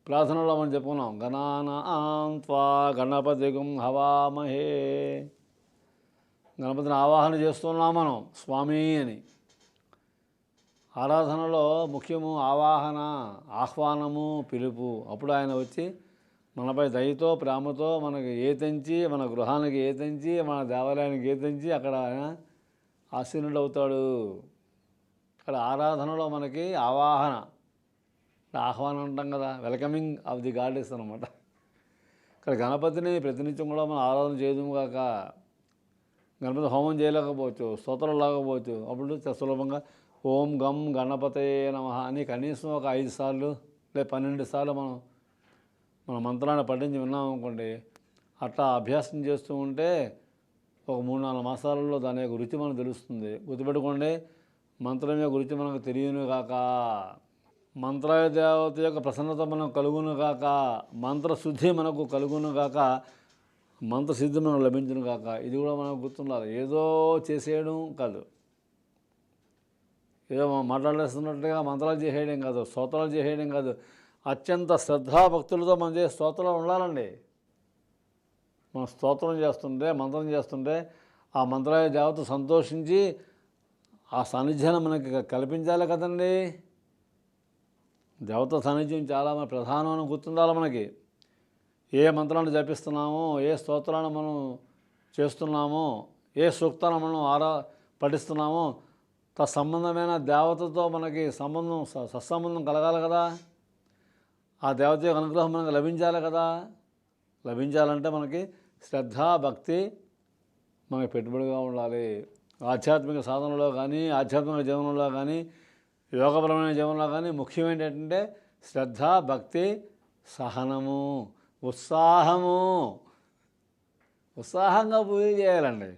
ప్రార్థనలో మనం చెప్పుకున్నాం, గణానాం త్వా గణపతిగుం హవామహే. గణపతిని ఆవాహన చేస్తున్నాం మనం స్వామి అని. ఆరాధనలో ముఖ్యము ఆవాహన, ఆహ్వానము, పిలుపు. అప్పుడు ఆయన వచ్చి మనపై దయతో, ప్రేమతో మనకి ఏతించి, మన గృహానికి ఏతించి, మన దేవాలయానికి ఏతించి అక్కడ ఆయన ఆసీనుడు అవుతాడు. ఇక్కడ ఆరాధనలో మనకి ఆవాహన, ఆహ్వానం అంటాం కదా, వెల్కమింగ్ ఆఫ్ ది గాడెస్ అనమాట. ఇక్కడ గణపతిని ప్రతినిత్యం కూడా మనం ఆరాధన చేయదుము కాక. గణపతి హోమం చేయలేకపోవచ్చు, స్తోత్రం లేకపోవచ్చు. అప్పుడు సులభంగా ఓం గం గణపతయే నమః అని కనీసం ఒక 5 సార్లు లేదా 12 సార్లు మన మంత్రాన్ని పఠించి విన్నామనుకోండి. అట్లా అభ్యాసం చేస్తూ ఉంటే ఒక 3-4 మాసాలలో దాని యొక్క రుచి మనకు తెలుస్తుంది. గుర్తుపెట్టుకోండి, మంత్రం యొక్క రుచి మనకు తెలియను కాక, మంత్రాయ దేవత యొక్క ప్రసన్నత మనకు కలుగును కాక, మంత్రశుద్ధి మనకు కలుగును కాక, మంత్రసిద్ధి మనకు లభించును కాక. ఇది కూడా మనకు గుర్తుండాలి. ఏదో చేసేయడం కాదు, ఏదో మాట్లాడేస్తున్నట్టుగా మంత్రాలు చేసేయడం కాదు, స్తోత్రాలు చేసేయడం కాదు. అత్యంత శ్రద్ధాభక్తులతో మనం చేసే స్తోత్రాలు ఉండాలండి. మనం స్తోత్రం చేస్తుంటే, మంత్రం చేస్తుంటే ఆ మంత్రాయ దేవత సంతోషించి ఆ సాన్నిధ్యాన్ని మనకి కల్పించాలి కదండి. దేవత సాన్నిధ్యం చాలా మన ప్రధానమైన గుర్తుండాలి మనకి. ఏ మంత్రాన్ని జపిస్తున్నామో, ఏ స్తోత్రాన్ని మనం చేస్తున్నామో, ఏ సూక్తాలను మనం పఠిస్తున్నామో తత్సంబంధమైన దేవతతో మనకి సత్సంబంధం కలగాలి కదా. ఆ దేవత యొక్క అనుగ్రహం మనకు లభించాలి కదా. లభించాలంటే మనకి శ్రద్ధ భక్తి మనకి పెట్టుబడిగా ఉండాలి. ఆధ్యాత్మిక సాధనలో కానీ, ఆధ్యాత్మిక జీవనంలో కానీ, యోగపరమైన జీవనంలో కానీ ముఖ్యం ఏంటంటే శ్రద్ధ భక్తి, సహనము, ఉత్సాహము. ఉత్సాహంగా పూజ చేయాలండి,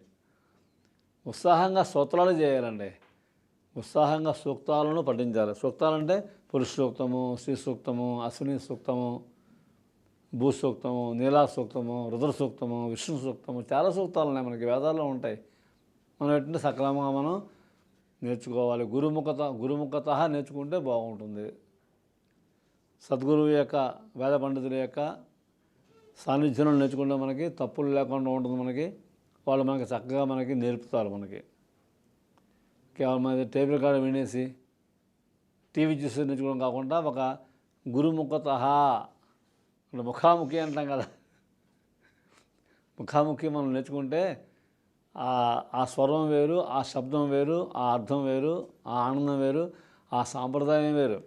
ఉత్సాహంగా స్తోత్రాలు చేయాలండి, ఉత్సాహంగా సూక్తాలను పఠించాలి. సూక్తాలంటే పురుష సూక్తము, శ్రీ సూక్తము, అశ్విని సూక్తము, భూ సూక్తము, నీలా సూక్తము, రుద్ర సూక్తము, విష్ణు సూక్తము, చాలా సూక్తాలు ఉన్నాయి మనకి వేదాల్లో ఉంటాయి. మనం ఏంటంటే సక్రమంగా మనం నేర్చుకోవాలి. గురుముఖత నేర్చుకుంటే బాగుంటుంది. సద్గురువు యొక్క వేద పండితుల యొక్క సాన్నిధ్యంలో నేర్చుకుంటే మనకి తప్పులు లేకుండా ఉంటుంది. వాళ్ళు మనకి చక్కగా మనకి నేర్పుతారు. మనకి కేవలం మన టేబుల్ కాడ వినేసి టీవీ చూసి నేర్చుకోవడం కాకుండా ఒక గురుముఖత, ముఖాముఖి అంటాం కదా, ముఖాముఖి మనం నేర్చుకుంటే ఆ స్వరం వేరు, ఆ శబ్దం వేరు, ఆ అర్థం వేరు, ఆ ఆనందం వేరు, ఆ సాంప్రదాయం వేరు.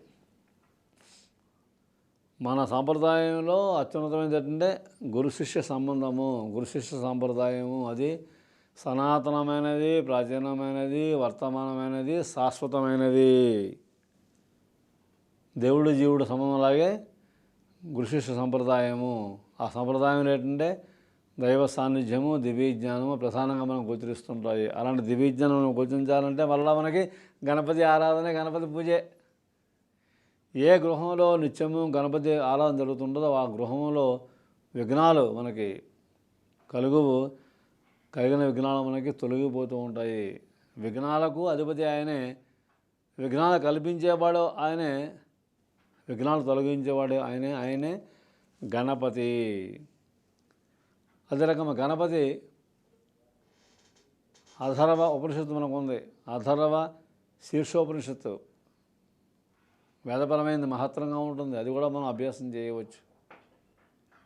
మన సాంప్రదాయంలో అత్యున్నతమైనది ఏంటంటే గురు శిష్య సంబంధము, గురు శిష్య సాంప్రదాయము. అది సనాతనమైనది, ప్రాచీనమైనది, వర్తమానమైనది, శాశ్వతమైనది. దేవుడు జీవుడు సంబంధంలాగే గురు శిష్య సంప్రదాయము. ఆ సంప్రదాయం ఏంటంటే దైవ సాన్నిధ్యము, దివ్యజ్ఞానము ప్రధానంగా మనం గోచరిస్తుంటాయి. అలాంటి దివ్యజ్ఞానం మనం గోచరించాలంటే మళ్ళీ మనకి గణపతి ఆరాధన, గణపతి పూజే. ఏ గృహంలో నిత్యము గణపతి ఆరాధన జరుగుతుంటుందో ఆ గృహంలో విఘ్నాలు మనకి కలిగిన విఘ్నాలు మనకి తొలగిపోతూ ఉంటాయి. విఘ్నాలకు అధిపతి ఆయనే, విఘ్నాలు కల్పించేవాడు ఆయనే, విఘ్నాలు తొలగించేవాడు ఆయనే గణపతి. అదే రకం గణపతి అథర్వ ఉపనిషత్తు మనకు ఉంది. అథర్వ శీర్షోపనిషత్తు వేదపరమైనది, మహత్తరంగా ఉంటుంది. అది కూడా మనం అభ్యాసం చేయవచ్చు.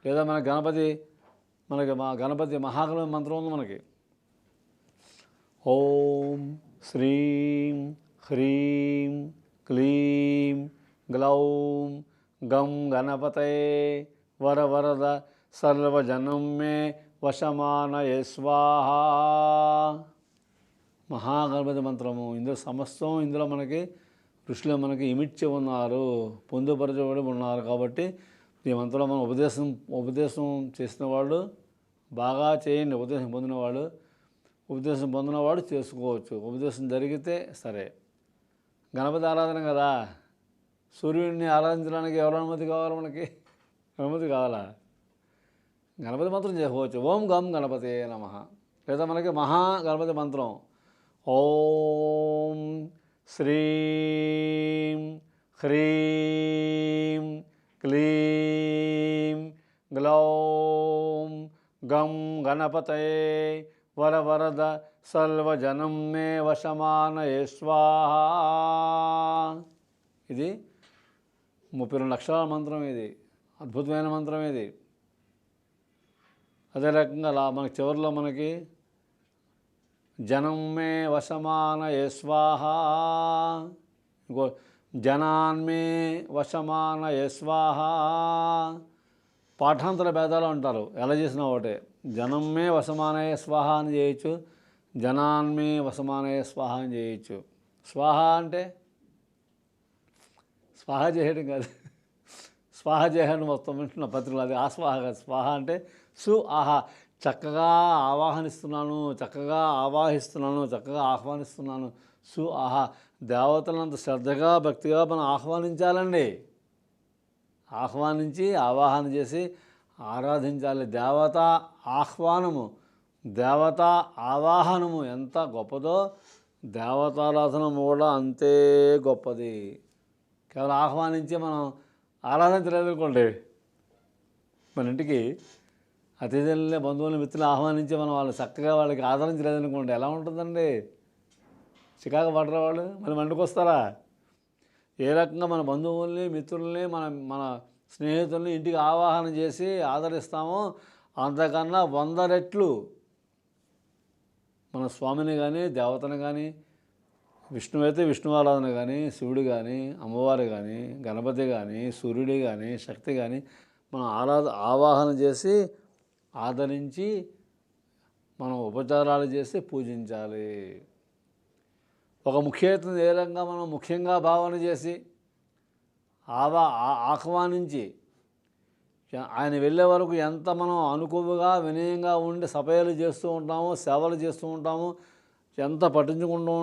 లేదా మన గణపతి మహాగణపతి మంత్రం ఉంది మనకి. ఓం శ్రీం హ్రీం క్లీం గ్లౌం గం గణపతయే వరవరద సర్వజనం మే వశమానయ స్వాహా. మహాగణపతి మంత్రము. ఇందులో మనకి ఋషులు మనకి ఇమిడ్చి ఉన్నారు, పొందుపరచబడి ఉన్నారు. కాబట్టి ఈ మంత్రంలో మనం ఉపదేశం చేసిన వాళ్ళు బాగా చేయండి. ఉపదేశం పొందినవాడు చేసుకోవచ్చు. ఉపదేశం జరిగితే సరే. గణపతి ఆరాధన కదా, సూర్యుడిని ఆరాధించడానికి ఎవరు అనుమతి కావాలి? మనకి అనుమతి కావాలా? గణపతి మంత్రం చేసుకోవచ్చు. ఓం గం గణపతే నమః. లేదా మనకి మహా గణపతి మంత్రం ఓం శ్రీం హ్రీం క్లీం గ్లౌం గం గణపతయే వరవరద సర్వజనం మే వశమానయ స్వాహా. ఇది 32 అక్షరాల మంత్రం. ఇది అద్భుతమైన మంత్రం. ఇది అదే రకంగా మనకి చివరిలో మనకి జనం మే వశమానయ స్వాహా, ఇంకో జనాన్మే వశమానయ స్వాహా. పాఠాంతర భేదాలు అంటారు, ఎలా చేసినా ఒకటే. జనం మే వశమానయ స్వాహ అని చేయొచ్చు, జనాన్మే వశమానయ స్వాహ అని చేయొచ్చు. స్వాహ అంటే స్వాహ చేయడం కాదు, స్వాహ చేయడం మొత్తం వింటున్న పత్రికలు. అది ఆస్వాహ కాదు. స్వాహ అంటే ఆహా, చక్కగా ఆవాహనిస్తున్నాను, చక్కగా ఆవాహిస్తున్నాను, చక్కగా ఆహ్వానిస్తున్నాను. ఆహా, దేవతలంత శ్రద్ధగా భక్తిగా మనం ఆహ్వానించాలండి. ఆహ్వానించి ఆవాహన చేసి ఆరాధించాలి. దేవతా ఆహ్వానము, దేవతా ఆవాహనము ఎంత గొప్పదో దేవతారాధన కూడా అంతే గొప్పది. కేవలం ఆహ్వానించి మనం ఆరాధించలేదనుకోండి, మన ఇంటికి అతిథులని, బంధువులని, మిత్రులను ఆహ్వానించి మనం వాళ్ళు చక్కగా వాళ్ళకి ఆదరించలేదనుకోండి, ఎలా ఉంటుందండి? చికాకు పడరా వాళ్ళు? మళ్ళీ మంటకు వస్తారా? ఏ రకంగా మన బంధువుల్ని, మిత్రుల్ని, మన స్నేహితుల్ని ఇంటికి ఆవాహన చేసి ఆదరిస్తామో అంతకన్నా 100 రెట్లు మన స్వామిని కానీ దేవతని కానీ విష్ణువు అయితే విష్ణు ఆరాధన కానీ శివుడు కానీ అమ్మవారు కానీ గణపతి కానీ సూర్యుడు కానీ శక్తి కానీ మనం ఆవాహన చేసి ఆదరించి మనం ఉపచారాలు చేసి పూజించాలి. ఒక ముఖ్యతను ఏ రకంగా మనం ముఖ్యంగా భావన చేసి ఆహ్వానించి ఆయన వెళ్ళే వరకు ఎంత మనం అనుకువగా వినయంగా ఉండి సపయలు చేస్తూ ఉంటామో, సేవలు చేస్తూ ఉంటామో, ఎంత పట్టించుకుంటూ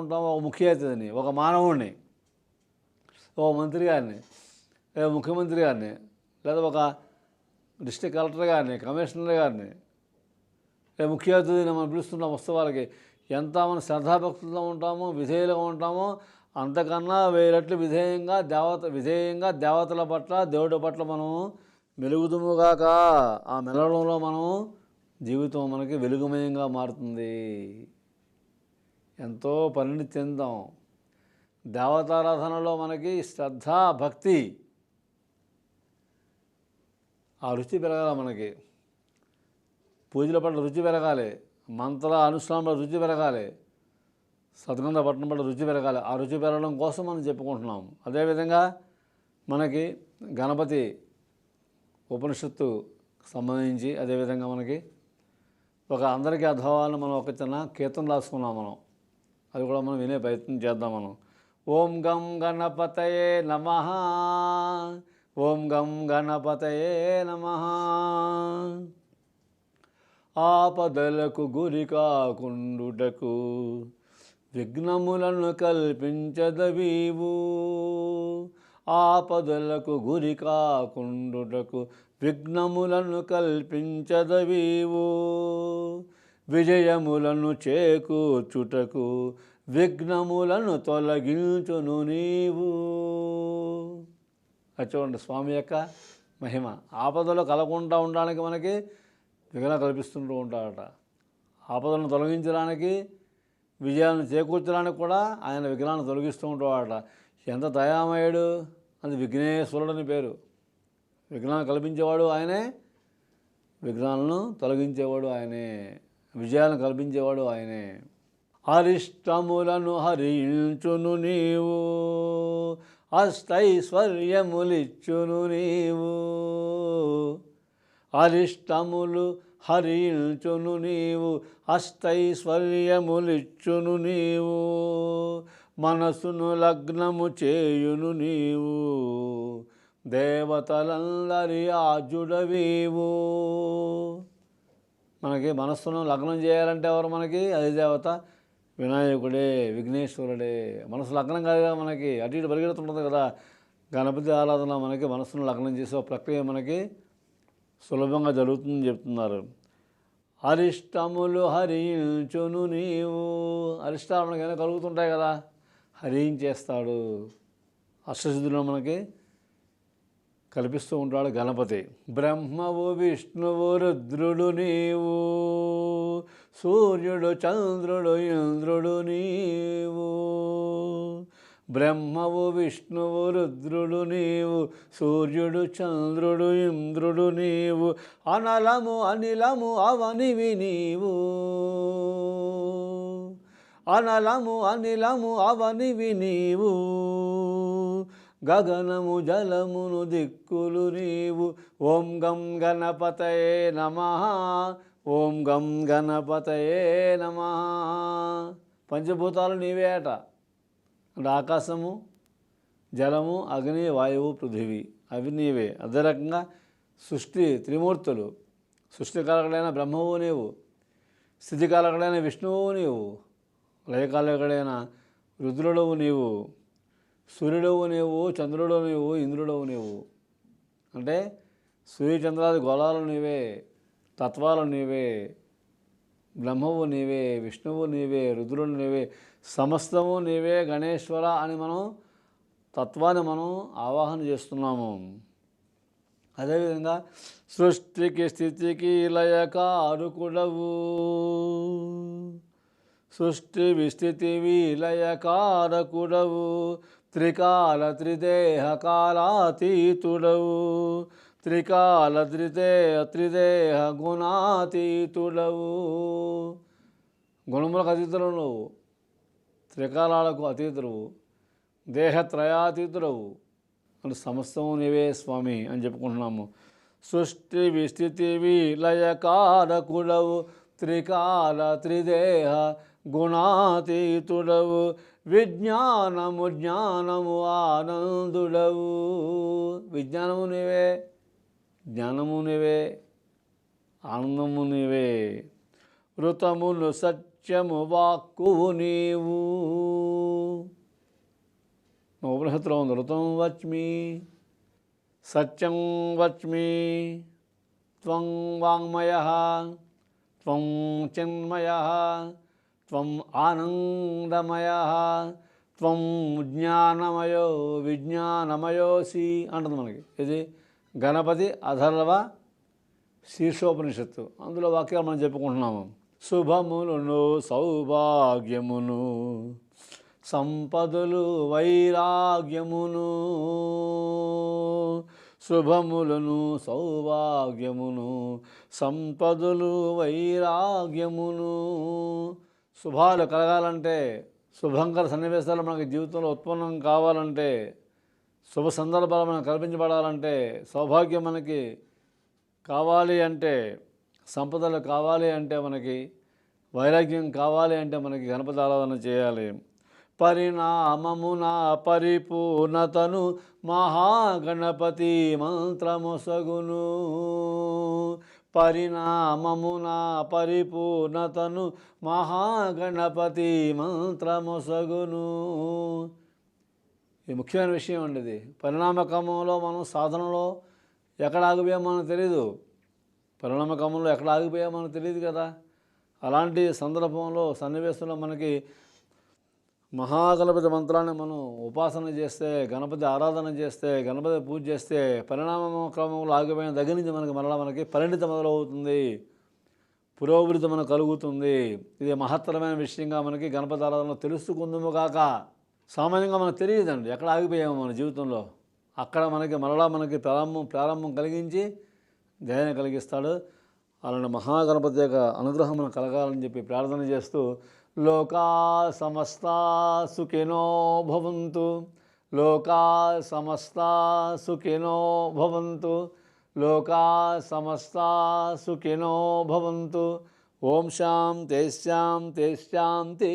ఉంటామో ఒక ముఖ్య అతిథిని, ఒక మానవుడిని, ఒక మంత్రి గారిని, లేదా ముఖ్యమంత్రి గారిని, లేదా ఒక డిస్ట్రిక్ట్ కలెక్టర్ గారిని, కమిషనర్ గారిని, లేదా ముఖ్య అతిథిని మనం పిలుస్తున్న ఉత్సవాలకి ఎంత మనం శ్రద్ధాభక్తులతో ఉంటామో, విధేయులుగా ఉంటామో, అంతకన్నా వేరెట్లు విధేయంగా దేవతల పట్ల దేవుడి పట్ల మనం మెలుగుదుముగాక. ఆ మెలగడంలో మనం జీవితం మనకి వెలుగుమయంగా మారుతుంది. ఎంతో పరిణితి చెందాం. దేవతారాధనలో మనకి శ్రద్ధ భక్తి ఆ రుచి పెరగాలి. మనకి పూజల పట్ల రుచి పెరగాలి, మంత్ర అనుష్ఠానం పట్ల రుచి పెరగాలి, సద్గంధ పట్టణం పట్ల రుచి పెరగాలి. ఆ రుచి పెరగడం కోసం మనం చెప్పుకుంటున్నాం. అదేవిధంగా మనకి గణపతి ఉపనిషత్తు సంబంధించి అదేవిధంగా మనకి ఒక అందరికీ అర్థవాలని మనం ఒక చిన్న కీర్తన రాసుకున్నాం. మనం అది కూడా మనం వినే ప్రయత్నం చేద్దాం. మనం ఓం గం గణపతయే నమః, ఓం గం గణపతయే నమః. ఆపదలకు గురి కాకుండుటకు విఘ్నములను కల్పించదవీవు, ఆపదలకు గురి కాకుండుటకు విఘ్నములను కల్పించదవీవు, విజయములను చేకూర్చుటకు విఘ్నములను తొలగించును నీవు. అది చూడండి స్వామి యొక్క మహిమ. ఆపదలు కలగకుండా ఉండడానికి మనకి విఘ్నం కల్పిస్తుంటూ ఉంటాడట. ఆపదలను తొలగించడానికి విజయాలను చేకూర్చడానికి కూడా ఆయన విఘ్నాలను తొలగిస్తూ ఉంటాడట. ఎంత దయామయుడు! అది విఘ్నేశ్వరుడని పేరు. విఘ్నాలను కల్పించేవాడు ఆయనే, విఘ్నాలను తొలగించేవాడు ఆయనే, విజయాలను కల్పించేవాడు ఆయనే. అరిష్టములను హరించును నీవు, అష్టైశ్వర్యములిచ్చును నీవు, అరిష్టములు హరించును నీవు, అష్టైశ్వర్యములిచ్చును నీవు, మనసును లగ్నము చేయును నీవు, దేవతలందరి ఆజుడవీవు. మనకి మనస్సును లగ్నం చేయాలంటే ఎవరు? మనకి అది దేవత వినాయకుడే, విఘ్నేశ్వరుడే. మనసు లగ్నం కాదుగా మనకి, అటు ఇటు పరిగెడుతుంటుంది కదా. గణపతి ఆరాధన మనకి మనస్సును లగ్నం చేసే ప్రక్రియ మనకి సులభంగా జరుగుతుందని చెప్తున్నారు. అరిష్టములు హరించును నీవు, అరిష్టాలు మనకైనా కలుగుతుంటాయి కదా, హరించేస్తాడు. అష్టసిద్ధులు మనకి కల్పిస్తూ ఉంటాడు గణపతి. బ్రహ్మవు విష్ణువు రుద్రుడు నీవు, సూర్యుడు చంద్రుడు ఇంద్రుడు నీవు, బ్రహ్మవు విష్ణువు రుద్రుడు నీవు, సూర్యుడు చంద్రుడు ఇంద్రుడు నీవు, అనలము అనిలము అవనివి నీవు, అనలము అనిలము అవనివి నీవు, గగనము జలమును దిక్కులు నీవు. ఓం గం గణపతయే నమః, ఓం గం గణపతయే నమః. పంచభూతాలు నీవే అట. అంటే ఆకాశము, జలము, అగ్ని, వాయువు, పృథివీ అవి నీవే. అదే రకంగా సృష్టి త్రిమూర్తులు, సృష్టికారకుడైన బ్రహ్మవు నీవు, స్థితికారకుడైన విష్ణువు నీవు, లయకారకుడైన రుద్రుడవు నీవు, సూర్యుడవు నీవు, చంద్రుడవు నీవు, ఇంద్రుడవు నీవు. అంటే సూర్యచంద్రాది గోళాలు నీవే, తత్వాలు నీవే, బ్రహ్మవు నీవే, విష్ణువు నీవే, రుద్రుడు నీవే, సమస్తము నీవే గణేశ్వర అని మనం తత్వాన్ని మనం ఆవాహన చేస్తున్నాము. అదేవిధంగా సృష్టికి స్థితికి లయకారకుడవు, సృష్టి విస్థితి విలయకారకుడవు, త్రికాల త్రిదేహ కాలాతీతుడవు, త్రికాల త్రిదేహ గుణాతీతుడవు. గుణములకు అతీతులు నువ్వు, త్రికాలాలకు అతీతుడవు, దేహత్రయాతీతుడవు అంటే సమస్తము నీవే స్వామి అని చెప్పుకుంటున్నాము. సృష్టి విస్థితి విలయకారకుడవు, త్రికాల త్రిదేహ గుణాతీతుడవు, విజ్ఞానము జ్ఞానము ఆనందుడవు. విజ్ఞానము నీవే, జ్ఞానము నీవే, ఆనందము నీవే. ఋతమును సత్యము వాక్కువు నీవు. ఉపనిషత్తులో ఉంది, ఋతం వచ్మి సత్యం వచ్మి త్వం వాంగ్మయః త్వం చిన్మయః త్వం ఆనందమయః త్వం జ్ఞానమయో విజ్ఞానమయోసి అంటుంది మనకి. ఇది గణపతి అథర్వ శీర్షోపనిషత్తు. అందులో వాక్యాలు మనం చెప్పుకుంటున్నాము. శుభములను సౌభాగ్యమును సంపదలు వైరాగ్యమును, శుభములను సౌభాగ్యమును సంపదలు వైరాగ్యమును. శుభాలు కలగాలంటే, శుభంకర సన్నివేశాలు మనకి జీవితంలో ఉత్పన్నం కావాలంటే, శుభ సందర్భాలు మనకు కల్పించబడాలంటే, సౌభాగ్యం మనకి కావాలి అంటే, సంపదలు కావాలి అంటే, మనకి వైరాగ్యం కావాలి అంటే మనకి గణపతి ఆరాధన చేయాలి. పరిణామమున పరిపూర్ణతను మహాగణపతి మంత్రమొసగును. పరిణామమున పరిపూర్ణతను మహాగణపతి మంత్రమొసగును. ఇది ముఖ్యమైన విషయం అండి. ఇది పరిణామక్రమంలో మనం సాధనలో ఎక్కడ ఆగిపోయామో మనకు తెలీదు. పరిణామక్రమంలో ఎక్కడ ఆగిపోయామో మనకు తెలియదు కదా. అలాంటి సందర్భంలో సన్నివేశంలో మనకి మహాగణపతి మంత్రాన్ని మనం ఉపాసన చేస్తే, గణపతి ఆరాధన చేస్తే, గణపతి పూజ చేస్తే పరిణామ క్రమంలో ఆగిపోయిన దగ్గర నుంచి మనకి పరిణిత మొదలవుతుంది, పురోభివృద్ధి మనకు కలుగుతుంది. ఇది మహత్తరమైన విషయంగా మనకి గణపతి ఆరాధనలో తెలుసుకుందాము కాక సామాన్యంగా మనకు తెలియదండి ఎక్కడ ఆగిపోయాము మన జీవితంలో. అక్కడ మనకి ప్రారంభం కలిగించి ధైర్యం కలిగిస్తాడు. అలాంటి మహాగణపతి యొక్క అనుగ్రహం మనకు కలగాలని చెప్పి ప్రార్థన చేస్తూ, లోకా సమస్తా సుఖినో భవంతు, లోకా సమస్తా సుఖినో భవంతు, లోకా సమస్తా సుఖినో భవంతు. ఓం శాంతి శాంతి శాంతి.